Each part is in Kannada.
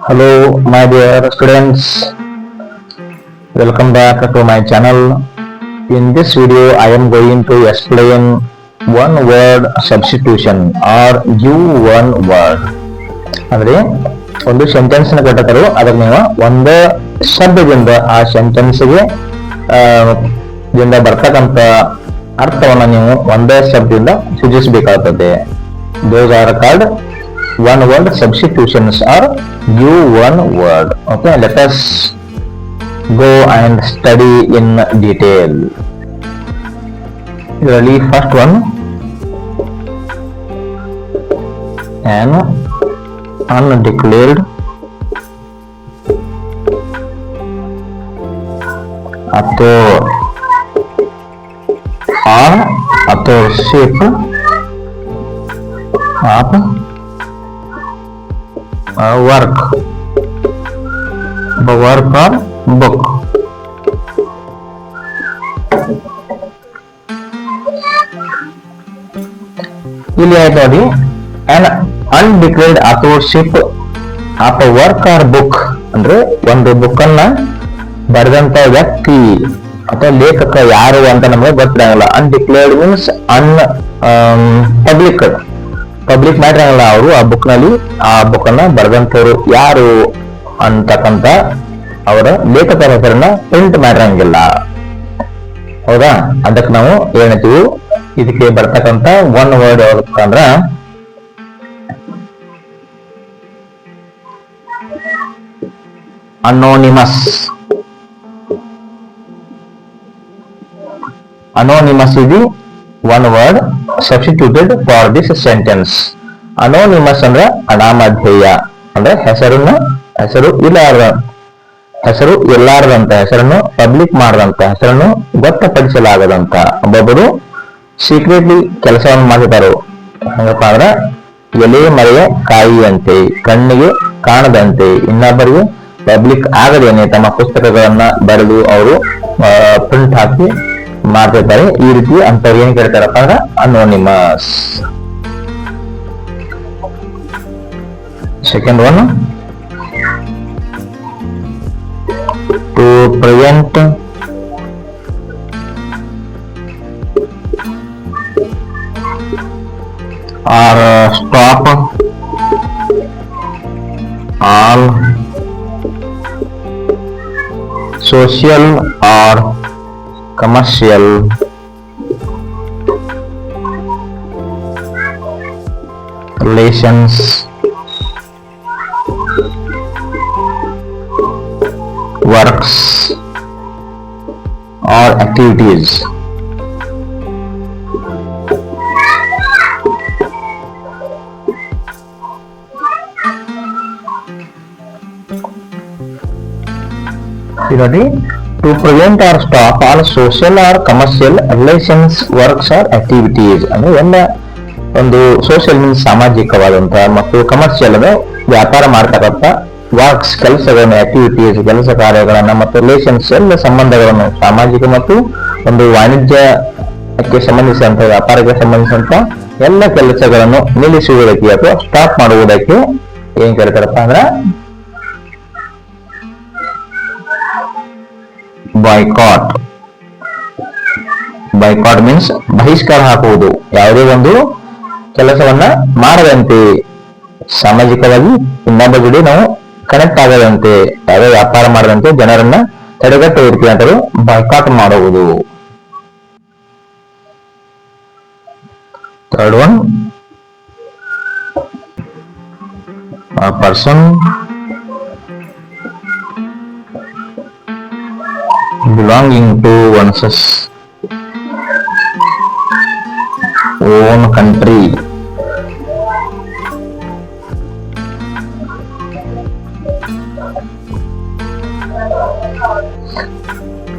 Hello, my dear students. Welcome back to my channel. In this video, I am going to explain one word substitution or you one word. ಅಂದ್ರೆ ಒಂದು ಸೆಂಟೆನ್ಸ್ ನ ಕೊಟ್ಟರು, ಅದಕ್ಕೆ ನೀವು ಒಂದು ಶಬ್ದದಿಂದ ಆ ಸೆಂಟೆನ್ಸ್ಗೆ ದಿಂದ ಬರ್ತಕ್ಕಂಥ ಅರ್ಥವನ್ನು ನೀವು ಒಂದೇ ಶಬ್ದದಿಂದ ಸೂಚಿಸಬೇಕಾಗುತ್ತದೆ. Those are called one word substitutions or you one word. Okay, let us go and study in detail. Really, first one, an undeclared author or authorship of work or book. ಇಲ್ಲಿ ಆಯ್ತು ನೋಡಿ, an undeclared authorship of a work or book ಅಂದ್ರೆ ಒಂದು ಬುಕ್ ಅನ್ನ ಬರೆದಂತ ವ್ಯಕ್ತಿ ಅಥವಾ ಲೇಖಕ ಯಾರು ಅಂತ ನಮಗೆ ಗೊತ್ತಿರಂಗಿಲ್ಲ. ಅನ್ಡಿಕ್ಲೇರ್ಡ್ ಮೀನ್ಸ್ ಪಬ್ಲಿಕ್ ಮಾಡಿರಂಗಿಲ್ಲ. ಅವರು ಆ ಬುಕ್ ನಲ್ಲಿ ಆ ಬುಕ್ ಅನ್ನ ಬರೆದಂತವ್ರು ಯಾರು ಅಂತಕ್ಕಂತ ಅವರ ಲೇಖಕರ ಹೆಸರನ್ನ ಪ್ರಿಂಟ್ ಮಾಡಿರಂಗಿಲ್ಲ. ಹೌದಾ? ಅದಕ್ಕೆ ನಾವು ಏನಂತೀವಿ, ಇದಕ್ಕೆ ಬರ್ತಕ್ಕಂತ ಒನ್ ವರ್ಡ್ ಯಾವ್ದಪ್ಪ ಅಂದ್ರ ಅನೋನಿಮಸ್. Anonymous is the one word substituted for this sentence. Anonymous ಅಂದ್ರೆ ಅನಾಮಧೇಯ, ಅಂದ್ರೆ ಹೆಸರು ಇಲ್ಲಾರದಂತ ಹೆಸರನ್ನು ಪಬ್ಲಿಕ್ ಮಾಡದಂತ ಹೆಸರನ್ನು ಗೊತ್ತಪಡಿಸಲಾಗದಂತ ಒಬ್ಬೊಬ್ಬರು ಸೀಕ್ರೆಟ್ಲಿ ಕೆಲಸವನ್ನು ಮಾಡಿದಾರು. ಹಂಗಪ್ಪ ಅಂದ್ರೆ ಎಲೆ ಮರೆಯ ಕಾಯಿಯಂತೆ, ಕಣ್ಣಿಗೆ ಕಾಣದಂತೆ, ಇನ್ನೊಬ್ಬರಿಗೆ ಪಬ್ಲಿಕ್ ಆಗದೇನೆ ತಮ್ಮ ಪುಸ್ತಕಗಳನ್ನ ಬರೆದು ಅವರು ಪ್ರಿಂಟ್ ಹಾಕಿ ಮಾಡ್ತಿರ್ತಾರೆ. ಈ ರೀತಿ ಅಂತವ್ರು ಏನ್ ಕೇಳ್ತಾರಪ್ಪ ಅಂದ್ರೆ anonymous. Second one, to prevent or stop all social or commercial relations works or activities. Ready? To prevent or stop all social or commercial relations, works or activities. ಅಂದ್ರೆ ಎಲ್ಲ ಒಂದು ಸೋಷಿಯಲ್ ಮೀನ್ಸ್ ಸಾಮಾಜಿಕವಾದಂತ ಮತ್ತು ಕಮರ್ಷಿಯಲ್ ಅಂದ್ರೆ ವ್ಯಾಪಾರ ಮಾಡ್ತಕ್ಕಂಥ ವರ್ಕ್ಸ್ ಕೆಲಸಗಳನ್ನು, ಆಕ್ಟಿವಿಟೀಸ್ ಕೆಲಸ ಕಾರ್ಯಗಳನ್ನ ಮತ್ತು ರಿಲೇಷನ್ಸ್ ಎಲ್ಲ ಸಂಬಂಧಗಳನ್ನು, ಸಾಮಾಜಿಕ ಮತ್ತು ಒಂದು ವಾಣಿಜ್ಯಕ್ಕೆ ಸಂಬಂಧಿಸಿದಂತ ವ್ಯಾಪಾರಕ್ಕೆ ಸಂಬಂಧಿಸಿದಂತ ಎಲ್ಲ ಕೆಲಸಗಳನ್ನು ನಿಲ್ಲಿಸುವುದಕ್ಕೆ ಅಥವಾ ಸ್ಟಾಪ್ ಮಾಡುವುದಕ್ಕೆ ಏನ್ ಕರೀತಾರಪ್ಪ ಅಂದ್ರ ಬಾಯ್ಕಾಟ್. ಬಾಯ್ಕಾಟ್ ಮೀನ್ಸ್ ಬಹಿಷ್ಕಾರ ಹಾಕುವುದು. ಯಾವುದೇ ಒಂದು ಕೆಲಸವನ್ನ ಮಾಡದಂತೆ, ಸಾಮಾಜಿಕವಾಗಿ ಇನ್ನೊಬ್ಬ ಜೊತೆ ನಾವು ಕನೆಕ್ಟ್ ಆಗದಂತೆ, ಯಾವುದೇ ವ್ಯಾಪಾರ ಮಾಡದಂತೆ ಜನರನ್ನ ತಡೆಗಟ್ಟುವುದಕ್ಕೆ ಅಂತ ಬಾಯ್ಕಾಟ್ ಮಾಡುವುದು. Third one, a person belonging to one's own country.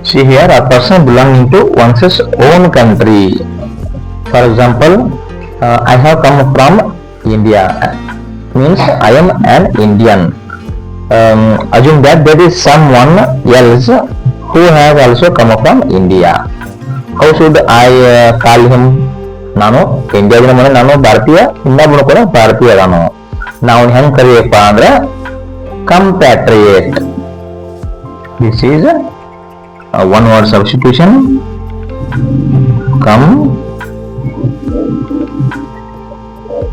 See here, a person belonging to one's own country. For example, I have come from India means I am an Indian. Assume that there is someone else who has also come from India. How should I call him? ನಾನು ಇಂಡಿಯಾದಿಂದ ನಾನು ಭಾರತೀಯ, ಇನ್ನೊಬ್ಬನು ಕೂಡ ಭಾರತೀಯ. ನಾನು ನಾವು ಹೆಂಗ್ ಕರಿಯಪ್ಪ ಅಂದ್ರೆ compatriot. This is a one word substitution.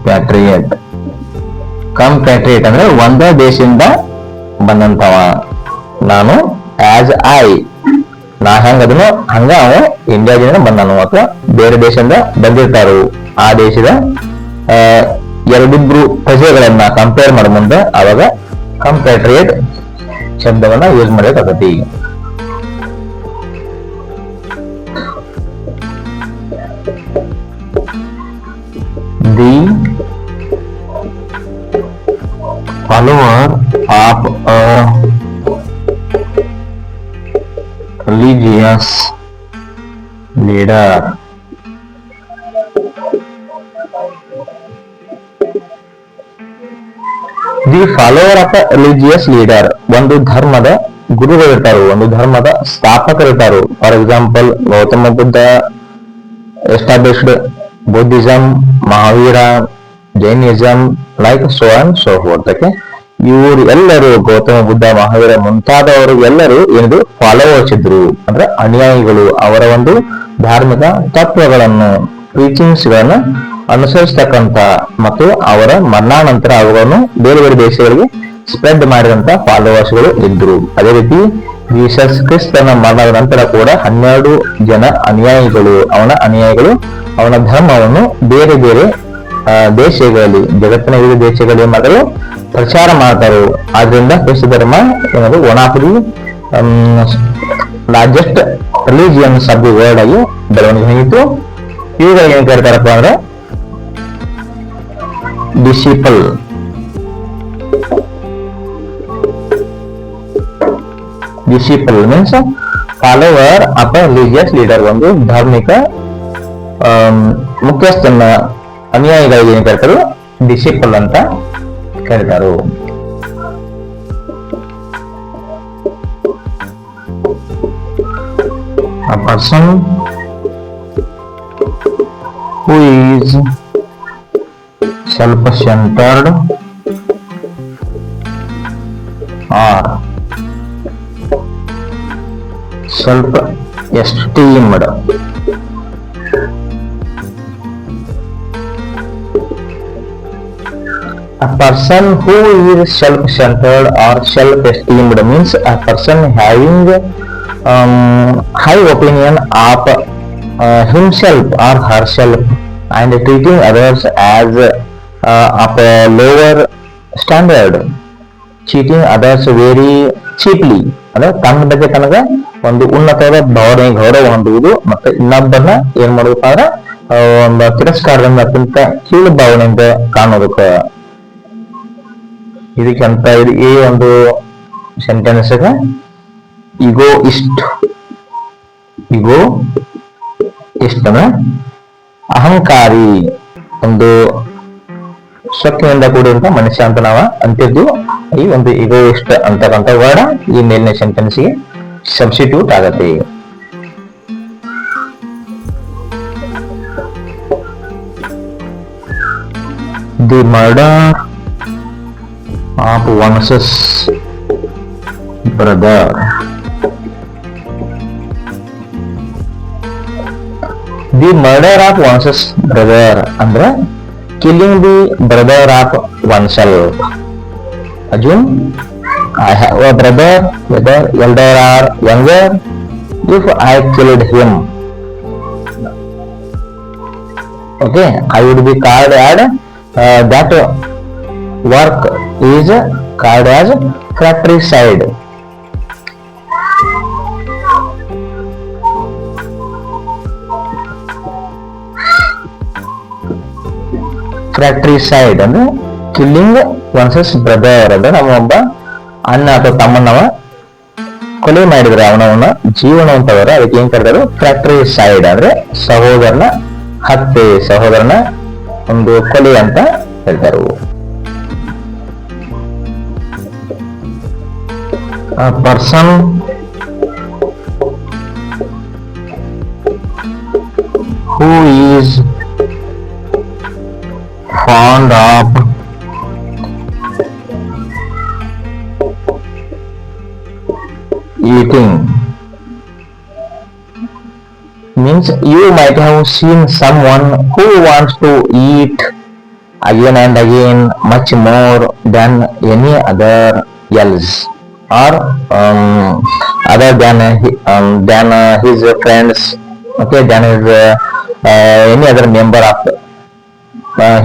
compatriot. compatriot ಅಂದ್ರೆ ಒಂದೇ ದೇಶದಿಂದ ಬಂದಂತವ. ನಾನು ಆಸ್ ಐ, ನಾ ಹೆಂಗ ಅದನ್ನು ಹಂಗ ಅವ ಇಂಡಿಯಾದಿಂದ ಬಂದನು ಅಥವಾ ಬೇರೆ ದೇಶದಿಂದ ಬಂದಿರ್ತಾರು. ಆ ದೇಶದ ಎರಡಿಬ್ರು ಪ್ರಜೆಗಳನ್ನ ಕಂಪೇರ್ ಮಾಡೋ ಮುಂದೆ ಅವಾಗ compatriot ಶಬ್ದವನ್ನ ಯೂಸ್ ಮಾಡಬೇಕಾಗತ್ತೆ. The follower of a religious leader. The follower of a religious leader, ಒಂದು ಧರ್ಮದ ಗುರುಗಳಿರ್ತಾರು, ಒಂದು ಧರ್ಮದ ಸ್ಥಾಪಕರಿರ್ತಾರು. For example Gautama Buddha established Buddhism, Mahavira Jainism, like so and so forth. ಇವರು ಎಲ್ಲರೂ ಗೌತಮ ಬುದ್ಧ, ಮಹಾವೀರ ಮುಂತಾದವರು ಎಲ್ಲರೂ ಏನಿದು ಫಾಲೋವರ್ಸ್ ಇದ್ರು, ಅಂದ್ರೆ ಅನುಯಾಯಿಗಳು. ಅವರ ಒಂದು ಧಾರ್ಮಿಕ ತತ್ವಗಳನ್ನು, ಟೀಚಿಂಗ್ಸ್ ಗಳನ್ನ ಅನುಸರಿಸತಕ್ಕಂತ ಮತ್ತು ಅವರ ಮರಣಾನಂತರ ಅವುಗಳನ್ನು ಬೇರೆ ಬೇರೆ ದೇಶಗಳಿಗೆ ಸ್ಪ್ರೆಡ್ ಮಾಡಿದಂತ ಫಾಲೋವರ್ಸ್ಗಳು ಇದ್ರು. ಅದೇ ರೀತಿ ಜೀಸಸ್ ಕ್ರಿಸ್ತನ ಮರಣದ ನಂತರ ಕೂಡ 12 ಜನ ಅನುಯಾಯಿಗಳು, ಅವನ ಧರ್ಮವನ್ನು ಬೇರೆ ಬೇರೆ ದೇಶಗಳಲ್ಲಿ, ಜಗತ್ತಿನ ವಿವಿಧ ದೇಶಗಳಲ್ಲಿ ಮಾಡಲು ಪ್ರಚಾರ ಮಾಡ್ತಾರೆ. ಆದ್ರಿಂದ ಕ್ರಿಸ್ತ ಧರ್ಮ ಏನದು one of the largest religions of the world ಆಗಿ ಬೆಳವಣಿಗೆ ಹೊಂದಿತ್ತು. ಇವುಗಳು ಏನ್ ಕರೀತಾರಪ್ಪ ಅಂದ್ರೆ decibel. Decibel means follower of A religious leader, ಒಂದು ಧಾರ್ಮಿಕ ಮುಖ್ಯಸ್ಥನ ಅನುಯಾಯಿಗಳಿಗೆ ಏನ್ ಕರೀತಾರೋ ಡಿಸಿಪಲ್ ಅಂತ ಕರೀತಾರೋ. A person who is self-centered or self-esteemed. A person who is self-centered or self-esteemed means a person having high opinion of himself or herself and treating others as of a lower standard, treating others very cheaply. ಅಂದ್ರೆ ತನ್ನ ಬಗ್ಗೆ ತನಗ ಒಂದು ಉನ್ನತವಾದ ಭಾವನೆ, ಗೌರವ ಹೊಂದುವುದು ಮತ್ತು ಇನ್ನೊಬ್ಬರನ್ನ ಏನ್ ಮಾಡಬೇಕು ಅಂದ್ರೆ ಒಂದು ತಿರಸ್ಕಾರದಿಂದ ಅತ್ಯಂತ ಕೀಳು ಭಾವನೆಯಿಂದ ಕಾಣೋದಕ್ಕೆ. ಇದಕ್ಕಂತ ಈ ಒಂದು ಸೆಂಟೆನ್ಸ್ ಈಗೋ ಇಸ್ಟ್ ಅಂದ್ರೆ ಅಹಂಕಾರಿ, ಒಂದು ಶಕ್ತಿಯಿಂದ ಕೂಡಿರುವಂತ ಮನುಷ್ಯ ಅಂತ ನಾವ ಅಂತಿದ್ದು. ಈ ಒಂದು ಈಗೋಯಿಸ್ಟ್ ಅಂತಕ್ಕಂಥ ವರ್ಡ್ ಈ ಮೇಲಿನ ಸೆಂಟೆನ್ಸ್ಗೆ ಸಬ್ಸ್ಟಿಟ್ಯೂಟ್ ಆಗತ್ತೆ. The murder of one's brother. The murder of one's brother ಅಂದ್ರೆ killing the brother of oneself. Assume I have a brother, whether elder or younger. If I killed him, okay, I would be called as that work is called as fratricide. ಫ್ರಾಟ್ರಿಸೈಡ್ ಅಂದ್ರೆ ಕಿಲ್ಲಿಂಗ್ ಒನ್ಸ್ ಬ್ರದರ್ ಅಂದ್ರೆ ನಮ್ಮ ಒಬ್ಬ ಅಣ್ಣ ಅಥವಾ ತಮ್ಮನವ ಕೊಲೆ ಮಾಡಿದ್ರೆ ಅವನವನ್ನ ಜೀವನ ಅಂತವರ ಅದಕ್ಕೆ ಏನ್ ಕರೆದರು ಫ್ರಾಟ್ರಿಸೈಡ್ ಅಂದ್ರೆ ಸಹೋದರನ ಹತ್ಯೆ, ಸಹೋದರನ ಒಂದು ಕೊಲೆ ಅಂತ ಹೇಳ್ತಾರೆ. A person who is fond of eating. Means you might have seen someone who wants to eat again and again much more than any other else, or other than his friends, okay, than his any other member of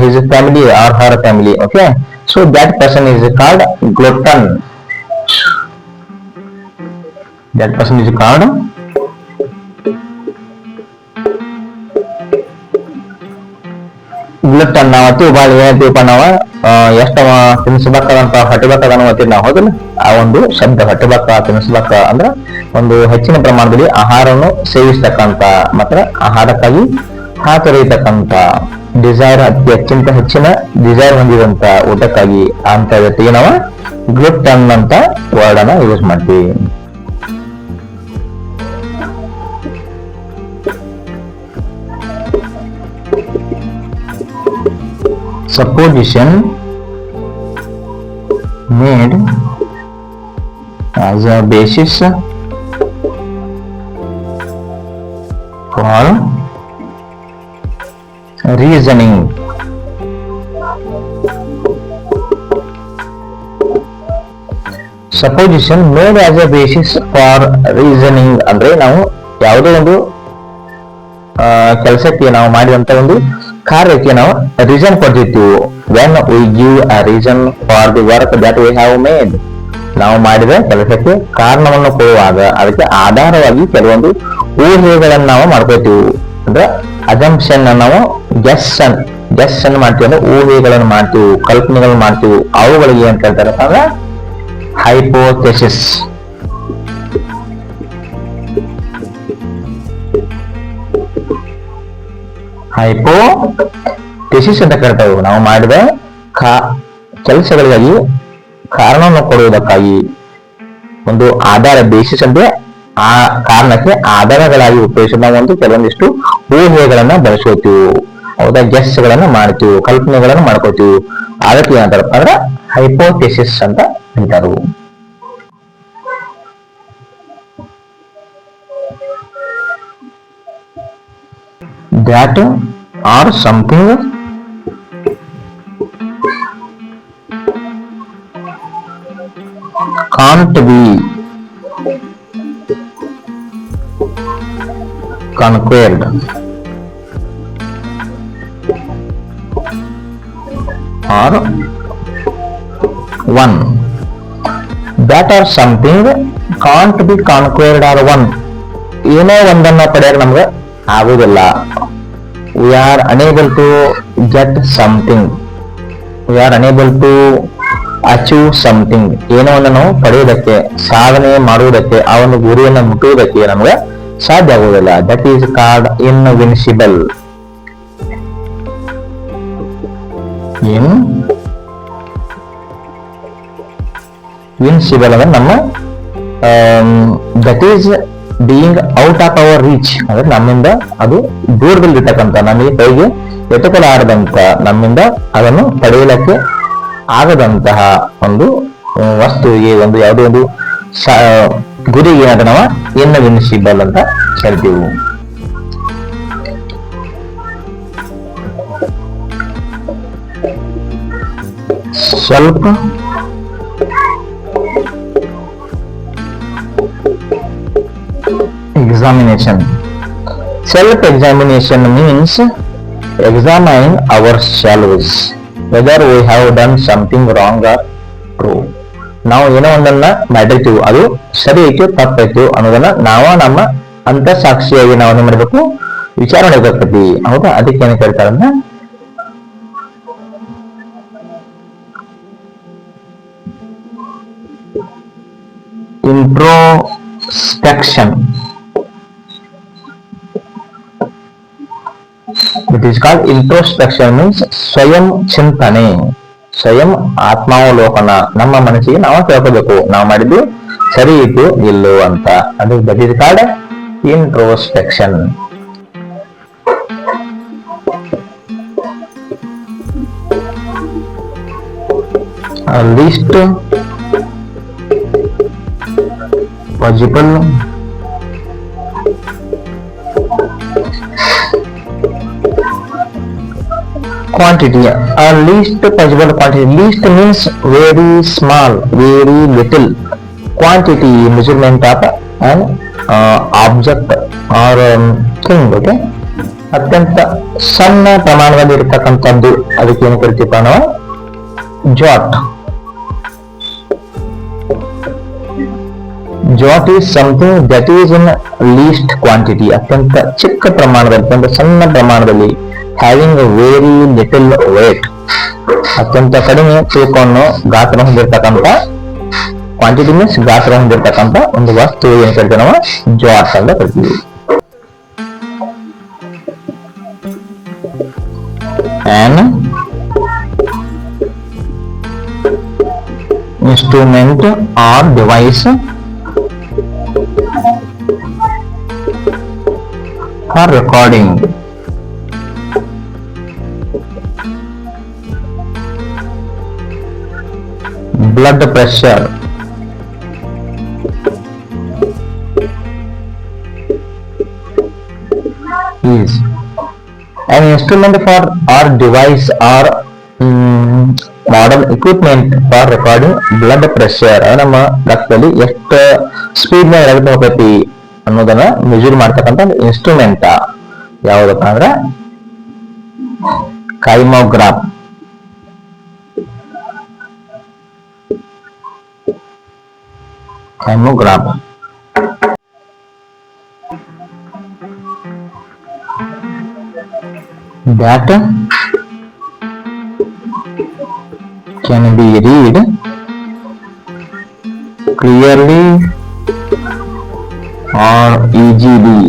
his family or her family, okay. So that person is called glutton. That person is called glutton. ನಾವು ಅತಿ ಭಾಳ ಏನಂತೀವಪ್ಪ ನಾವು ಎಷ್ಟವ ತಿನ್ನಿಸ್ಬೇಕಾದಂತ ಹೊಟ್ಟೆಬೇಕಾದನು ಅಂತೀವಿ ನಾವು, ಹೌದಲ್ಲ. ಆ ಒಂದು ಶಬ್ದ ಹೊಟ್ಟೆಬೇಕ ತಿನ್ನಿಸ್ಬೇಕ ಅಂದ್ರ ಒಂದು ಹೆಚ್ಚಿನ ಪ್ರಮಾಣದಲ್ಲಿ ಆಹಾರವನ್ನು ಸೇವಿಸ್ತಕ್ಕಂತ ಮತ್ತೆ ಆಹಾರಕ್ಕಾಗಿ ಹಾತೊರೆಯತಕ್ಕಂತ ಡಿಸೈರ್, ಅತ್ಯಂತ ಹೆಚ್ಚಿನ ಡಿಸೈರ್ ಹೊಂದಿದಂತ ಊಟಕ್ಕಾಗಿ ಅಂತ ವ್ಯಕ್ತಿಗೆ ನಾವು ಗ್ಲುಟನ್ ಅಂತ ವರ್ಡ್ ಅನ್ನ ಯೂಸ್ ಮಾಡ್ತೀವಿ. Supposition made as a basis for reasoning. Supposition made as a basis for reasoning ಅಂದ್ರೆ ನಾವು ಯಾವುದೋ ಒಂದು ಕೆಲಸಕ್ಕೆ ನಾವು ಮಾಡಿದಂತ ಒಂದು ಕಾರ್ಯಕ್ಕೆ ನಾವು ರೀಸನ್ ಕೊಡ್ತಿರ್ತೀವಿ. When we give a reason for the work that we have made, ನಾವು ಮಾಡಿದ ಕೆಲಸಕ್ಕೆ ಕಾರಣವನ್ನು ಕೊಡುವಾಗ ಅದಕ್ಕೆ ಆಧಾರವಾಗಿ ಕೆಲವೊಂದು ಊಹೆಗಳನ್ನು ನಾವು ಮಾಡ್ಕೋತೀವಿ. ಅಂದ್ರೆ ಅಜಂಪ್ಷನ್ ನಾವು ಗೆಸ್ ಅನ್ನು ಮಾಡ್ತೀವಿ, ಅಂದ್ರೆ ಊಹೆಗಳನ್ನು ಮಾಡ್ತೀವಿ, ಕಲ್ಪನೆಗಳನ್ನು ಮಾಡ್ತೀವಿ. ಅವುಗಳಿಗೆ ಏನ್ ಹೇಳ್ತಾರೆ ಅಂದ್ರೆ ಹೈಪೋಥೆಸಿಸ್. ಹೈಪೋಥೆಸಿಸ್ ಅಂತ ಕರಿತೇವೆ. ನಾವು ಮಾಡಿದ ಕೆಲಸಗಳಿಗಾಗಿ ಕಾರಣವನ್ನು ಕೊಡುವುದಕ್ಕಾಗಿ ಒಂದು ಆಧಾರ, ಬೇಸಿಸ್ ಅಂದ್ರೆ ಆ ಕಾರಣಕ್ಕೆ ಆಧಾರಗಳಾಗಿ ಉಪಯೋಗಿಸಿ ನಾವು ಒಂದು ಕೆಲವೊಂದಿಷ್ಟು ಊಹೆಗಳನ್ನ ಬಳಸ್ಕೋತೀವಿ, ಹೌದಾ, ಗೆಸ್ ಗಳನ್ನ ಮಾಡ್ತೀವಿ, ಕಲ್ಪನೆಗಳನ್ನ ಮಾಡ್ಕೋತೀವಿ. ಅದಕ್ಕೆ ಏನಂತಾರಪ್ಪ ಅಂದ್ರೆ ಹೈಪೋಥೆಸಿಸ್ ಅಂತ ಅಂತಾರು. That or something can't be conquered or won. That or something can't be conquered or won. ಏನೋ ಒಂದನ್ನ ಪಡೆಯಕ್ಕೆ ನಮ್ಗೆ ಆಗುದಿಲ್ಲ. We are unable to get something. We are unable to achieve something. ಏನೋ ಒಂದು ನಾವು ಪಡೆಯುವುದಕ್ಕೆ, ಸಾಧನೆ ಮಾಡುವುದಕ್ಕೆ, ಆ ಒಂದು ಗುರಿಯನ್ನು ಮುಟ್ಟುವುದಕ್ಕೆ ನಮಗೆ ಸಾಧ್ಯ ಆಗುವುದಿಲ್ಲ. That is called invincible. Invincible ಅಂದ್ರೆ ನಮ್ಮ that is being out of our reach, ಅಂದ್ರೆ ನಮ್ಮಿಂದ ಅದು ದೂರದಲ್ಲಿರ್ತಕ್ಕಂಥ, ನಮಗೆ ಕೈಗೆ ಎಟುಕಲಾರದಂತ, ನಮ್ಮಿಂದ ಅದನ್ನು ಪಡೆಯಲಿಕ್ಕೆ ಆಗದಂತಹ ಒಂದು ವಸ್ತುವಿಗೆ, ಒಂದು ಯಾವುದೋ ಒಂದು ಗುರಿಗೆ ಏನಾದ್ರೆ ನಾವು ಇನ್ವಿನ್ಸಿಬಲ್ ಅಂತ ಹೇಳ್ತೀವಿ. ಸ್ವಲ್ಪ examination. Self-examination means examining ourselves whether we have done something wrong or true. ನಾವು ಏನೋ ಒಂದನ್ನ ಮಾಡಿರ್ತೀವಿ, ಅದು ಸರಿ ಐತಿ ತಪ್ಪೈತಿ ಅನ್ನೋದನ್ನ ನಮ್ಮ ಅಂತ ಸಾಕ್ಷಿಯಾಗಿ ನಾವು ಏನ್ ಮಾಡಬೇಕು, ವಿಚಾರ ಮಾಡಬೇಕಾಗ್ತೈತಿ, ಹೌದಾ. ಅದಕ್ಕೆ ಏನ್ ಕೇಳ್ತಾರಂದ್ರೆ introspection. It is called introspection means ಸ್ವಯಂ ಚಿಂತನೆ, ಸ್ವಯಂ ಆತ್ಮಾವಲೋಕನ. ನಮ್ಮ ಮನಸ್ಸಿಗೆ ನಾವು ತಿಳ್ಕೋಬೇಕು, ನಾವು ಮಾಡಿದ್ದು ಸರಿ ಇತ್ತು ಇಲ್ಲೋ ಅಂತ. ಅದು that is called introspection. Least possible quantity, least possible quantity. Least means very small, very little quantity, measurement of an object or thing. Okay, ಅತ್ಯಂತ ಸಣ್ಣ ಪ್ರಮಾಣದಲ್ಲಿ ಇರತಕ್ಕಂಥದ್ದು ಅದಕ್ಕೆ ಏನು ಕರಿತೀವಿ ನಾವು jot. Jot is something that is in least quantity, ಅತ್ಯಂತ ಚಿಕ್ಕ ಪ್ರಮಾಣದಲ್ಲಿ, ಅತ್ಯಂತ ಸಣ್ಣ ಪ್ರಮಾಣದಲ್ಲಿ, ಹ್ಯಾವಿಂಗ್ ವೆರಿ ಲಿಟಲ್ ವೇಟ್, ಅತ್ಯಂತ ಕಡಿಮೆ ತೂಕವನ್ನು ಗಾತ್ರ ಹೊಂದಿರತಕ್ಕಂಥ, ಕ್ವಾಂಟಿಟಿ ಮೀನ್ಸ್ ಗಾತ್ರ ಹೊಂದಿರತಕ್ಕಂಥ ಒಂದು ವಸ್ತು ಏನ್ ಕರಿತೀವಿ ನಾವು ಜಾಟ್ ಅಂತ ಕರಿತೀವಿ. An instrument or device for recording blood pressure, is an instrument for or device or modern equipment for recording blood pressure. ನಮ್ಮ ರಕ್ತದಲ್ಲಿ ಎಷ್ಟು ಸ್ಪೀಡ್ ನ ರಕ್ತ ಹೋಗ್ತೈತಿ ಅನ್ನೋದನ್ನ ಮೆಜರ್ ಮಾಡ್ತಕ್ಕಂಥ ಇನ್ಸ್ಟ್ರೂಮೆಂಟ್ ಯಾವ್ದಪ್ಪ ಅಂದ್ರೆ kymograph. Kymograph that can be read clearly or easily.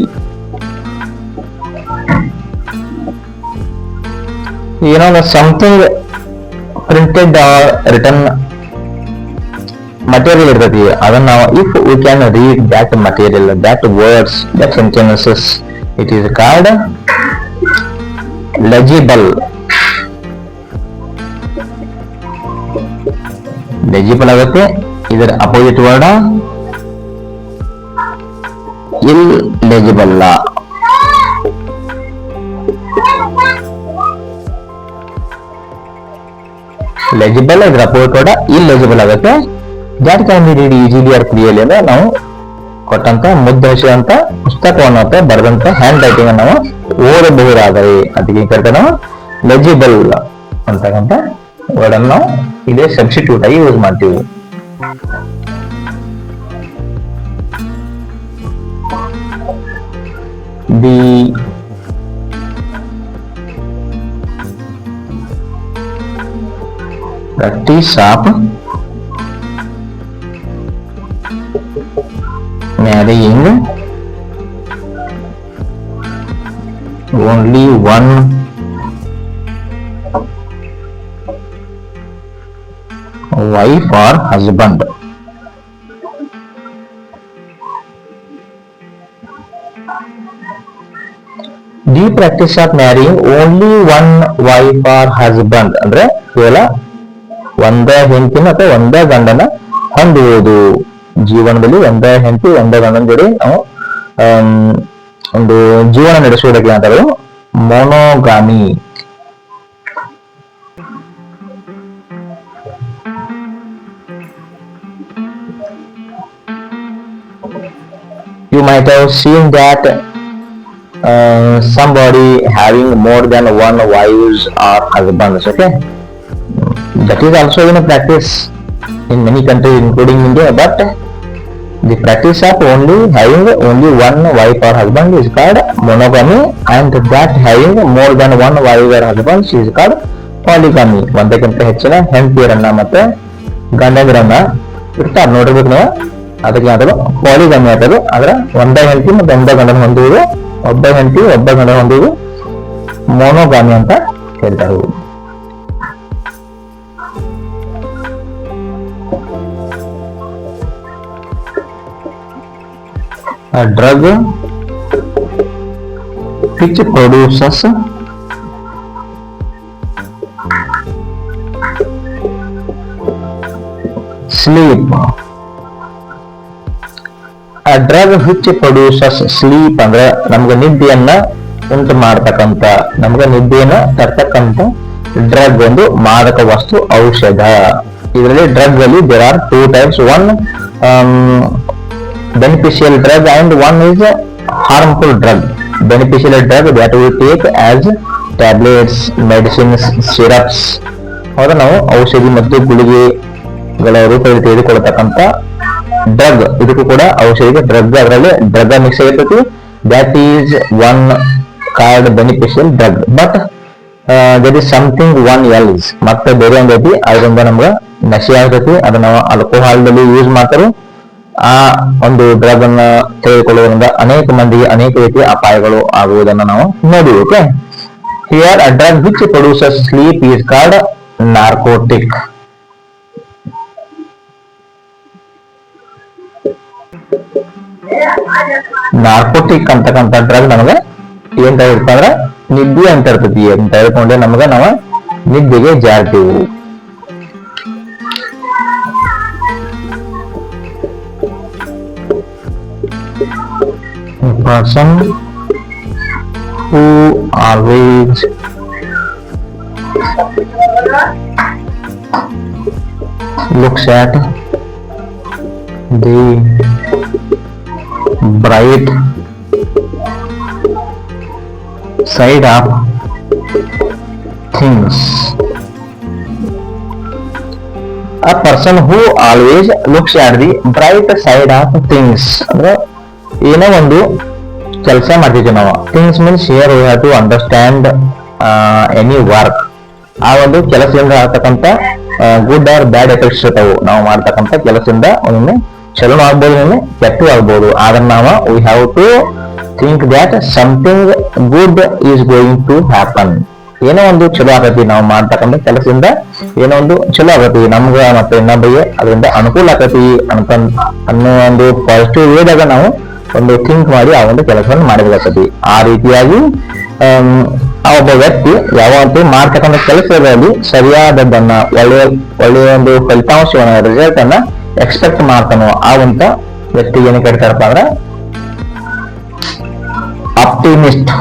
You know, the something printed or written material ಇರ್ತೈತಿ, ಅದನ್ನ ನಾವು if we can read that material, that words, that sentences, it is called legible. legible ಆಗುತ್ತೆ. ಇದರ ಅಪೋಸಿಟ್ ವರ್ಡ್ illegible. legible ಇದರ ಅಪೋಸಿಟ್ ವರ್ಡ್ illegible ಆಗುತ್ತೆ. that can be read easily or clearly ಅಂದ್ರೆ ನಾವು ಕೊಟ್ಟಂತ ಮುದ್ರಿಸಿದಂತ ಪುಸ್ತಕವನ್ನು ಅಥವಾ ಬರೆದಂತ ಹ್ಯಾಂಡ್ ರೈಟಿಂಗ್ ನಾವು ಓದಬಹುದಾದರೆ ಅದಕ್ಕೆ ಕರೆಕ್ಟ್ ನಾವು ಲೆಜಿಬಲ್ ಅಂತಕ್ಕಂಥ ವರ್ಡ್ ಅನ್ನು ನಾವು ಇದೇ ಸಬ್ಸ್ಟಿಟ್ಯೂಟ್ ಆಗಿ ಯೂಸ್ ಮಾಡ್ತೀವಿ. The practice of marrying only one wife or husband. The practice of marrying only one wife or husband ಅಂದ್ರೆ ಕೇವಲ ಒಂದೇ ಹೆಂಡತಿನ ಅಥವಾ ಒಂದೇ ಗಂಡನ ಹೊಂದುವುದು. ಜೀವನದಲ್ಲಿ ಒಂದೇ ಹೆಂಡತಿ ಒಂದೇ ಗಂಡನ ಜೋಡಿ ನಾವು ಒಂದು ಜೀವನ ನಡೆಸುವುದಕ್ಕೆ ಅಂತಾರೆ ಮೊನೋಗಾಮಿ. You might have seen that somebody having more than one wives or husbands. Okay, that is also in a practice in many countries including India, but the practice of having only one wife or husband is called monogamy, and that having more than one wife or husband is called polygamy. ಒಂದಕ್ಕಿಂತ ಹೆಚ್ಚಿನ ಹೆಂಡತಿಯರನ್ನ ಮತ್ತೆ ಗಂಡಂದಿರನ್ನ ಇರ್ತಾರೆ ನೋಡಿರ್ಬೇಕು ನೀವು, ಅದಕ್ಕೆ ಅದು ಪಾಲಿಗಮಿ ಅಂತದು. ಆದ್ರೆ ಒಂದೇ ಹೆಂಡತಿ ಮತ್ತೆ ಒಂದೇ ಗಂಡನ ಹೊಂದುವುದು, ಒಬ್ಬ ಹೆಂಡತಿ ಒಬ್ಬ ಗಂಡನ ಹೊಂದುವುದು ಮೊನೋಗಾಮಿ ಅಂತ ಹೇಳ್ತಾರೆ. A drug which produces sleep drug which produces sleep ಅಂದ್ರೆ ನಮ್ಗೆ ನಿದ್ದೆಯನ್ನ ಉಂಟು ಮಾಡ್ತಕ್ಕಂಥ, ನಮ್ಗೆ ನಿದ್ದೆಯನ್ನ ತರ್ತಕ್ಕಂಥ ಡ್ರಗ್ ಒಂದು ಮಾದಕ ವಸ್ತು, ಔಷಧ. ಇದರಲ್ಲಿ ಡ್ರಗ್ ಅಲ್ಲಿ there are two types, one beneficial drug and one is harmful drug. Beneficial drug that we take as tablets, medicines, syrups. ಹೌದಾ, ನಾವು ಔಷಧಿ ಮತ್ತು ಗುಳಿಗೆಗಳ ರೂಪದಲ್ಲಿ ತೆಗೆದುಕೊಳ್ಳತಕ್ಕಂಥ ಡ್ರಗ್, ಇದಕ್ಕೂ ಕೂಡ ಔಷಧಿಗೆ ಡ್ರಗ್, ಅದರಲ್ಲಿ ಡ್ರಗ್ ಮಿಕ್ಸ್ ಆಗಿರ್ತೈತಿ. that is one called beneficial drug, but there is something one else, ಮತ್ತೆ ಬೇರೆ ಒಂದು ಐತಿ, ಅದರಿಂದ ನಮ್ಗೆ ನಶೆ ಆಗ್ತೈತಿ. ಅದನ್ನ ನಾವು ಆಲ್ಕೋಹಾಲ್ದಲ್ಲಿ ಯೂಸ್ ಮಾಡ್ತಾರೆ. ಆ ಒಂದು ಡ್ರಗ್ ಅನ್ನ ತೆಗೆದುಕೊಳ್ಳುವುದರಿಂದ ಅನೇಕ ಮಂದಿಗೆ ಅನೇಕ ರೀತಿಯ ಅಪಾಯಗಳು ಆಗುವುದನ್ನು ನಾವು ನೋಡಿವಿ. Okay, here a drug which produces sleep is called narcotic. Narcotic ಅಂತಕ್ಕಂಥ ಡ್ರಗ್ ನಮಗೆ ಏನ್ ಇರ್ತದೆ ಅಂದ್ರೆ ನಿದ್ದೆ ಅಂತ ಇರ್ತೈತಿ. ಅಂತ ಹೇಳ್ಕೊಂಡೆ ನಮ್ಗೆ ನಾವು ನಿದ್ದೆಗೆ ಜಾರ್ತೀವಿ. Person who always looks at the bright side of things. A person who always looks at the bright side of things. ಅಂದ್ರೆ ಏನೋ ಒಂದು ಕೆಲಸ ಮಾಡ್ತಿದ್ವಿ ನಾವು. Things means here we have to understand any work. ಆ ಒಂದು ಕೆಲಸದಿಂದ ಆಗ್ತಕ್ಕಂಥ ಗುಡ್ ಆರ್ ಬ್ಯಾಡ್ ಎಫೆಕ್ಟ್ಸ್ ಇರ್ತಾವು. ನಾವು ಮಾಡ್ತಕ್ಕಂಥ ಕೆಲಸದಿಂದ ಒಮ್ಮೆ ಚಲೋ ಆಗ್ಬೋದು, ಒಮ್ಮೆ ಕೆಟ್ಟು ಆಗ್ಬೋದು. ಆದ್ರೆ ನಾವು we have to think that something good is going to happen. ಏನೋ ಒಂದು ಚಲೋ ಆಗತಿ, ನಾವು ಮಾಡ್ತಕ್ಕಂಥ ಕೆಲಸದಿಂದ ಏನೋ ಒಂದು ಚಲೋ ಆಗತಿ, ನಮ್ಗೆ ಮತ್ತೆ ಇನ್ನೊಬ್ಬರಿಗೆ ಅದರಿಂದ ಅನುಕೂಲ ಆಗತಿ ಅಂತ ಅನ್ನೋ ಒಂದು ಪಾಸಿಟಿವ್ ವೇದಾಗ ನಾವು ಒಂದು ಥಿಂಕ್ ಮಾಡಿ ಆ ಒಂದು ಕೆಲಸವನ್ನು ಮಾಡಬೇಕಾಗ್ತದೆ. ಆ ರೀತಿಯಾಗಿ ಆ ಒಬ್ಬ ವ್ಯಕ್ತಿ ಯಾವಂತೂ ಮಾಡ್ತಕ್ಕಂಥ ಕೆಲಸದಲ್ಲಿ ಸರಿಯಾದದ್ದನ್ನ ಒಳ್ಳೆಯ ಒಂದು ಫಲಿತಾಂಶವನ್ನ, ರಿಸಲ್ಟ್ ಅನ್ನ ಎಕ್ಸ್ಪೆಕ್ಟ್ ಮಾಡ್ತಾನೋ ಆ ಒಂದು ವ್ಯಕ್ತಿ ಏನು ಕೇಳ್ತಾರಪ್ಪ ಅಂದ್ರೆ ಆಪ್ಟಿಮಿಸ್ಟ್.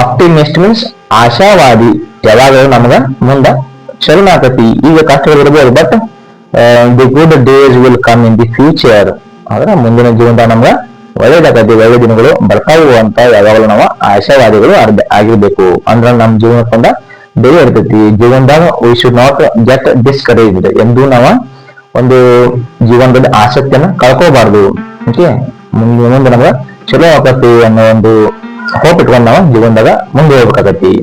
Optimist means ಆಶಾವಾದಿ. ಯಾವಾಗಲೂ ನಮ್ಗ ಮುಂದ ಚಲೋ ಆಗತಿ. ಈಗ ಕಷ್ಟಗಳು ಇರ್ಬೋದು, but the good days will come in the future. ಆದ್ರೆ ಮುಂದಿನ ಜೀವನದಾಗ ನಮ್ಗ ಒಳ್ಳೇದಾಗತಿ, ಒಳ್ಳೆ ದಿನಗಳು ಬರ್ತಾವು ಅಂತ ಯಾವಾಗಲೂ ನಾವು ಆಶಾವಾದಿಗಳು ಆಗಿರ್ಬೇಕು. ಅಂದ್ರ ನಮ್ ಜೀವನಕ್ಕೊಂದ ಬೇರೆ ಇರ್ತೈತಿ. ಜೀವನದಾಗ we should not get discouraged. ಎಂದೂ ನಾವ ಒಂದು ಜೀವನದಲ್ಲಿ ಆಸಕ್ತಿಯನ್ನ ಕಳ್ಕೋಬಾರ್ದು. ಓಕೆ, ಮುಂದೆ ನಮ್ಗ ಚಲೋ ಆಗತಿ ಅನ್ನೋ ಒಂದು ಹೋಪ್ ಇಟ್ಕೊಂಡು ನಾವು ಜೀವನದಾಗ ಮುಂದೆ ಹೋಗ್ಬೇಕಾಗತಿ.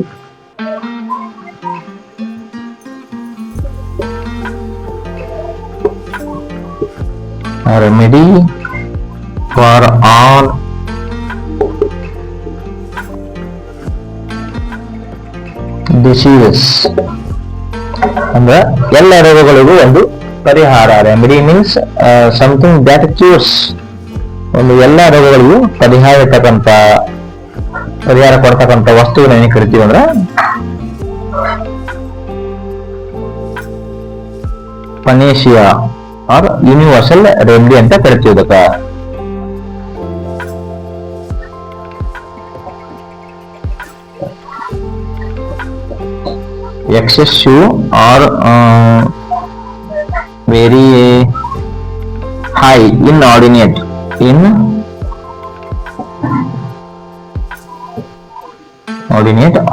Remedy for all diseases. ಅಂದ್ರೆ ಎಲ್ಲ ರೋಗಗಳಿಗೂ ಒಂದು ಪರಿಹಾರ. Remedy means something that cures. ಒಂದು ಎಲ್ಲ ರೋಗಗಳಿಗೂ ಪರಿಹಾರ ಕೊಡ್ತಕ್ಕಂಥ ವಸ್ತುವನ್ನು ಏನ್ ಕರಿತೀವಿ ಅಂದ್ರೆ ಪನೇಶಿಯಾ ಆರ್ ಯೂನಿವರ್ಸಲ್ ರೆಮಿಡಿ ಅಂತ ಕರಿತೀವಿ. ಅದಕ್ಕ excessive or very high inordinate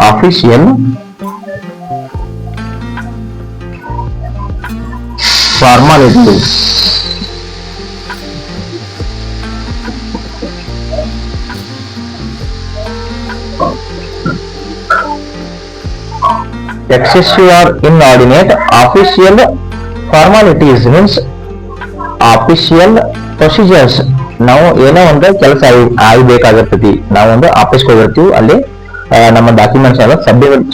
official formalities. Excessive or inordinate official formalities means official procedures. ನಾವು ಏನೋ ಒಂದು ಕೆಲಸ ಆಗಬೇಕಾಗಿರ್ತೈತಿ. ನಾವು ಒಂದು ಆಫೀಸ್ಗೆ ಹೋಗಿರ್ತೀವಿ, ಅಲ್ಲಿ ನಮ್ಮ ಡಾಕ್ಯುಮೆಂಟ್ಸ್ ಎಲ್ಲ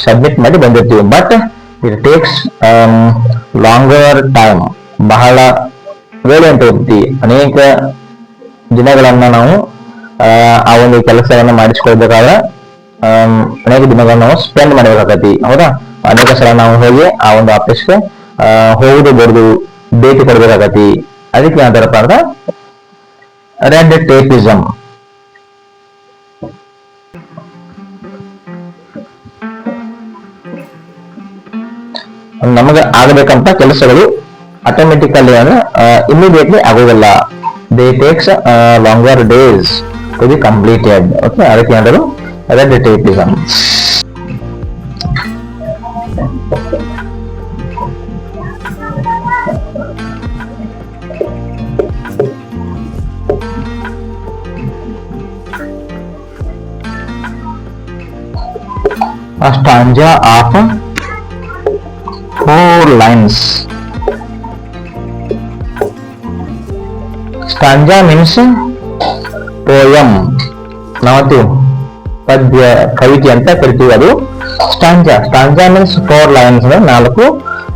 ಸಬ್ಮಿಟ್ ಮಾಡಿ ಬಂದಿರ್ತೀವಿ. But it takes longer time. ಬಹಳ ವೇಳೆ ಅಂತ ಹೋಗ್ತಿ. ಅನೇಕ ದಿನಗಳನ್ನ ನಾವು ಆ ಒಂದು ಕೆಲಸವನ್ನ ಮಾಡಿಸ್ಕೊಳ್ಬೇಕಾದ್ರೆ ಅನೇಕ ದಿನಗಳು ನಾವು ಸ್ಪೆಂಡ್ ಮಾಡಬೇಕಾಗತಿ. ಹೌದಾ, ಅನೇಕ ಸಲ ನಾವು ಹೋಗಿ ಆ ಒಂದು ಆಫೀಸ್ಗೆ ಹೋಗುದು ಬರುದು ಭೇಟಿ ಕೊಡ್ಬೇಕಾಗತಿ. ಅದಕ್ಕೆ ಯಾವ್ದಾರಪ್ಪ ಅಂದ್ರೆ ರೆಡ್ ಟೇಪಿಸಮ್. ನಮಗೆ ಆಗಬೇಕಂತ ಕೆಲಸಗಳು ಆಟೋಮೆಟಿಕಲಿ ಅಂದ್ರೆ ಇಮಿಡಿಯೇಟ್ಲಿ ಆಗೋದಿಲ್ಲ. They takes longer days to be completed. Okay, ಅದಕ್ಕೆ ಏನಾದ್ರು red tapism. A stanza of 4 lines. Stanza means poem. ನಾವು ಪದ್ಯ ಕವಿತೆ ಅಂತ ಕರಿತೀವಿ, ಅದು ಸ್ಟಾಂಜಾ. ಸ್ಟಾಂಜಾ ಮೀನ್ಸ್ 4 lines, 4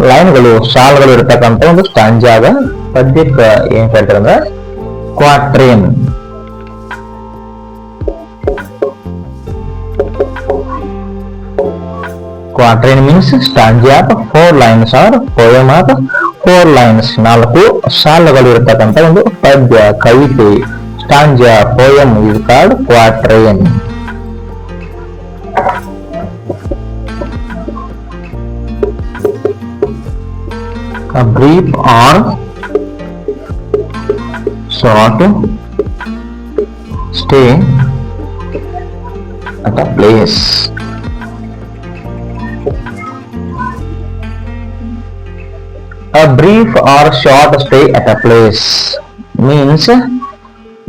ಲೈನ್ಗಳು, ಸಾಲುಗಳು ಇರ್ತಕ್ಕಂಥ ಒಂದು ಸ್ಟಾಂಜಾಗ ಪದ್ಯಕ್ಕೆ ಏನ್ ಕರಿತಾರೆ ಅಂದ್ರೆ ಕ್ವಾಟ್ರೇನ್. Quatrain means stanza of 4 lines or poem of 4 lines. 4 ಸಾಲುಗಳು ಇರತಕ್ಕಂತ ಒಂದು ಪದ್ಯ, ಕವಿತೆ, ಸ್ಟಾಂಜಾ, poem is called quatrain. A brief or short stay at a place. A brief or short stay at a place means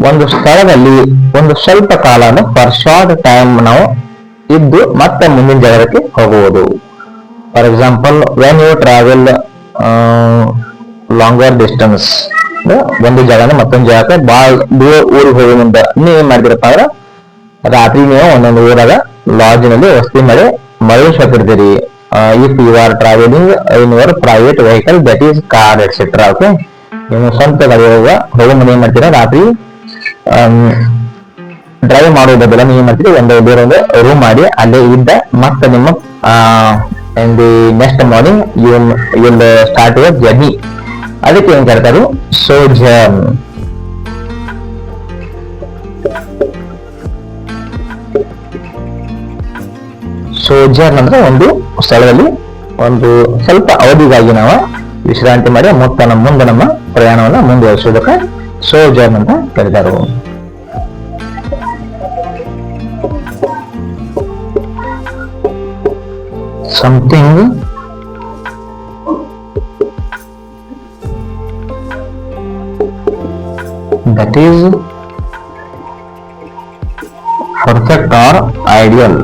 ಒಂದು ಸ್ಥಳದಲ್ಲಿ ಒಂದು ಸ್ವಲ್ಪ ಕಾಲ, ಫಾರ್ ಶಾರ್ಟ್ ಟೈಮ್ ನಾವು ಇದ್ದು ಮತ್ತೆ ಮುಂದಿನ ಜಾಗಕ್ಕೆ ಹೋಗುವುದು. For example, when you travel longer distance, ಒಂದು ಜಾಗನ ಮತ್ತೊಂದು ಜಾಗಕ್ಕೆ ಭಾಳ ದೂರ ಊರಿಗೆ ಹೋಗೋ ಮುಂದೆ ನೀವು ಏನ್ ಮಾಡ್ತೀರಪ್ಪ ಅಂದ್ರೆ ರಾತ್ರಿ ನೀವು ಒಂದೊಂದು ಊರಾಗ ಲಾಡ್ಜ್ನಲ್ಲಿ ವಸತಿ ಮಾಡಿ ಮರಳಿಸ್ಬಿಡ್ತೀರಿ. If you are traveling in your private vehicle, that is car etc. Okay, ನೀವು ಸ್ವಂತ ಗಾಡಿ ಹೋಗೋ ಮುಂದೆ ಏನ್ ಮಾಡ್ತೀರಾ, ರಾತ್ರಿ ಡ್ರೈವ್ ಮಾಡೋ ಬದಲ ನೀವು ಏನ್ ಮಾಡ್ತೀರಿ, ಬೇರೆ ಒಂದು ರೂಮ್ ಮಾಡಿ ಅಲ್ಲೇ ಇದ್ದ ಮತ್ತೆ ನಿಮ್ಮ in the next morning you will start your journey. ಅದಕ್ಕೆ ಏನ್ ಕರೀತಾರೆ ಸೋಜರ್ನ್. ಸೋಜರ್ನ್ ಅಂದ್ರೆ ಒಂದು ಸ್ಥಳದಲ್ಲಿ ಒಂದು ಸ್ವಲ್ಪ ಅವಧಿಗಾಗಿ ನಾವು ವಿಶ್ರಾಂತಿ ಮಾಡಿ ಮುಂದೆ ನಮ್ಮ ಪ್ರಯಾಣವನ್ನ ಮುಂದುವರಿಸುವುದಕ್ಕೆ ಸೋಜರ್ನ್ ಅಂತ ಕರೀತಾರೆ. Something that is perfect or ideal.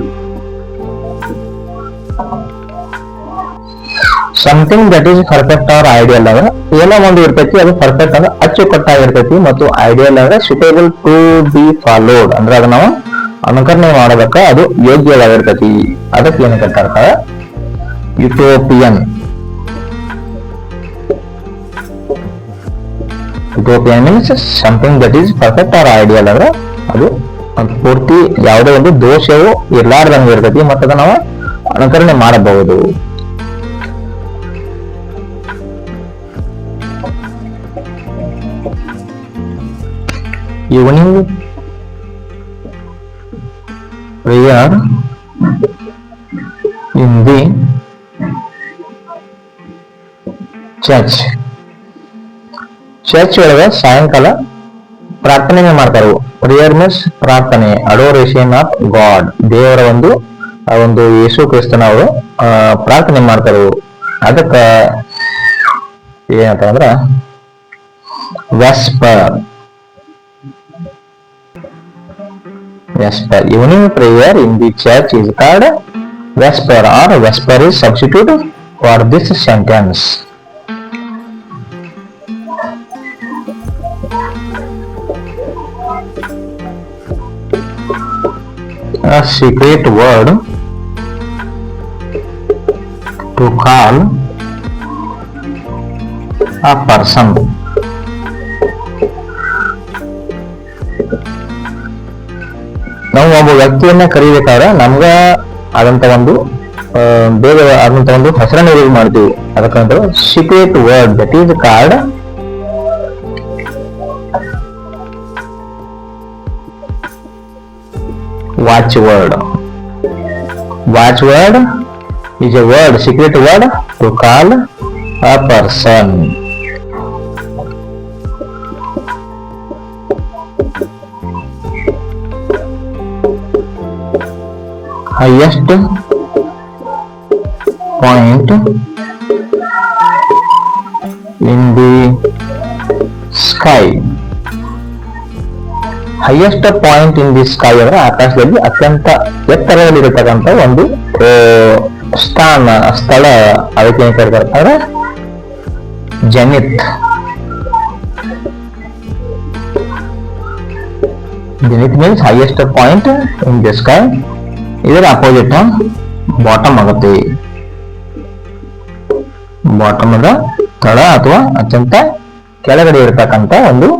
Something that is perfect or ideal ಅಂದ್ರೆ ಏನೋ ಒಂದು ಇರ್ತೈತಿ, ಅದು ಪರ್ಫೆಕ್ಟ್ ಅಂದ್ರೆ ಅಚ್ಚುಕಟ್ಟಾಗಿರ್ತೈತಿ, ಮತ್ತು ಐಡಿಯಲ್ ಅಂದ್ರೆ ಸುಟೇಬಲ್ ಟು ಬಿ ಫಾಲೋಡ್ ಅಂದ್ರೆ ಅದು ನಾವು ಅನುಕರಣೆ ಮಾಡೋದಕ್ಕ ಅದು ಯೋಗ್ಯವಾಗಿರ್ತೈತಿ. ಅದಕ್ಕೆ ಏನು ಕರ್ತಾರೆ utopian. Utopian means something that is perfect or ideal ಅಂದ್ರೆ ಅದು ಪೂರ್ತಿ ಯಾವುದೇ ಒಂದು ದೋಷವು ಇರ್ಲಾರ್ದಂಗೆ ಇರ್ತೈತಿ ಮತ್ತು ಅದನ್ನ ನಾವು ಅನುಕರಣೆ ಮಾಡಬಹುದು. Evening prayer in the church. Church ಒಳಗೆ ಸಾಯಂಕಾಲ ಪ್ರಾರ್ಥನೆ ಮಾಡ್ತಾರೆ. ಪ್ರೇಯರ್ ಮೀನ್ಸ್ ಪ್ರಾರ್ಥನೆ, ಅಡೋರೇಷನ್ ಆಫ್ ಗಾಡ್, ದೇವರ ಒಂದು ಯೇಸು ಕ್ರಿಸ್ತನ ಅವರು ಪ್ರಾರ್ಥನೆ ಮಾಡ್ತಾರೆ. ಅದಕ್ಕ ಏನಂತ ಅಂದ್ರ ವೆಸ್ಪರ್. Vesper. Evening prayer in the church is called Vesper, or Vesper is substitute for this sentence. A secret word to call a person. ನಾವು ಒಬ್ಬ ವ್ಯಕ್ತಿಯನ್ನ ಕರಿಬೇಕಾದ್ರೆ ನಮ್ಗ ಆದಂತ ಒಂದು ಬೇಗ ಆದಂತ ಒಂದು ಹೆಸರನ್ನು ಯೂಸ್ ಮಾಡ್ತೀವಿ. ಅದಕ್ಕಂತ secret word that is called watchword. Watchword is a word, secret word to call a person. Highest point in the sky. Highest point in the sky ಅಂದ್ರೆ ಆಕಾಶದಲ್ಲಿ ಅತ್ಯಂತ ಎತ್ತರದಲ್ಲಿರತಕ್ಕಂಥ ಒಂದು ಸ್ಥಳ, ಅದಕ್ಕೆ ಏನ್ ಕರೀತಾರೆ ಅಂದ್ರೆ Zenith. Zenith means highest point in the sky. ಇದರ ಅಪೋಸಿಟ್ ಬಾಟಮ್ ಆಗುತ್ತೆ. ಬಾಟಮ್ ಅಂದ್ರೆ ತಳ ಅಥವಾ ಅತ್ಯಂತ ಕೆಳಗಡೆ ಇರತಕ್ಕಂಥ ಒಂದು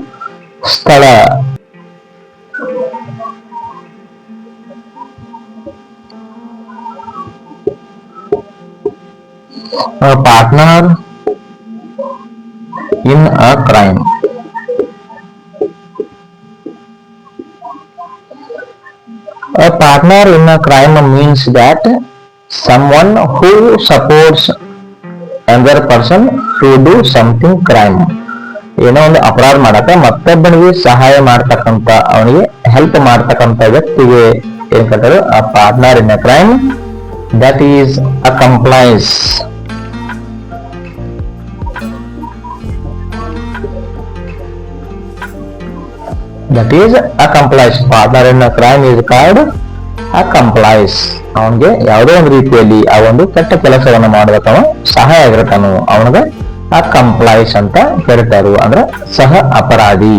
ಸ್ಥಳ. A partner in a crime. A partner in a crime means that someone who supports another person to do something crime. ಏನೋ ಒಂದು ಅಪರಾಧ ಮಾಡಕ್ಕೆ ಮತ್ತೊಬ್ಬನಿಗೆ ಸಹಾಯ ಮಾಡ್ತಕ್ಕಂಥ, ಅವನಿಗೆ ಹೆಲ್ಪ್ ಮಾಡ್ತಕ್ಕಂಥ ವ್ಯಕ್ತಿಗೆ ಏನ್ ಕರೀತಾರೆ? ಆ partner in a crime, that is accomplice. That is accomplice. Partner in a crime is called accomplice. ಅವನಿಗೆ ಯಾವುದೋ ಒಂದು ರೀತಿಯಲ್ಲಿ ಆ ಒಂದು ಕೆಟ್ಟ ಕೆಲಸವನ್ನು ಮಾಡಬೇಕವ ಸಹಾಯ ಆಗಿರ್ತಾನು, ಅವನಿಗೆ accomplice ಅಂತ ಕರೀತಾರು, ಅಂದ್ರೆ ಸಹ ಅಪರಾಧಿ.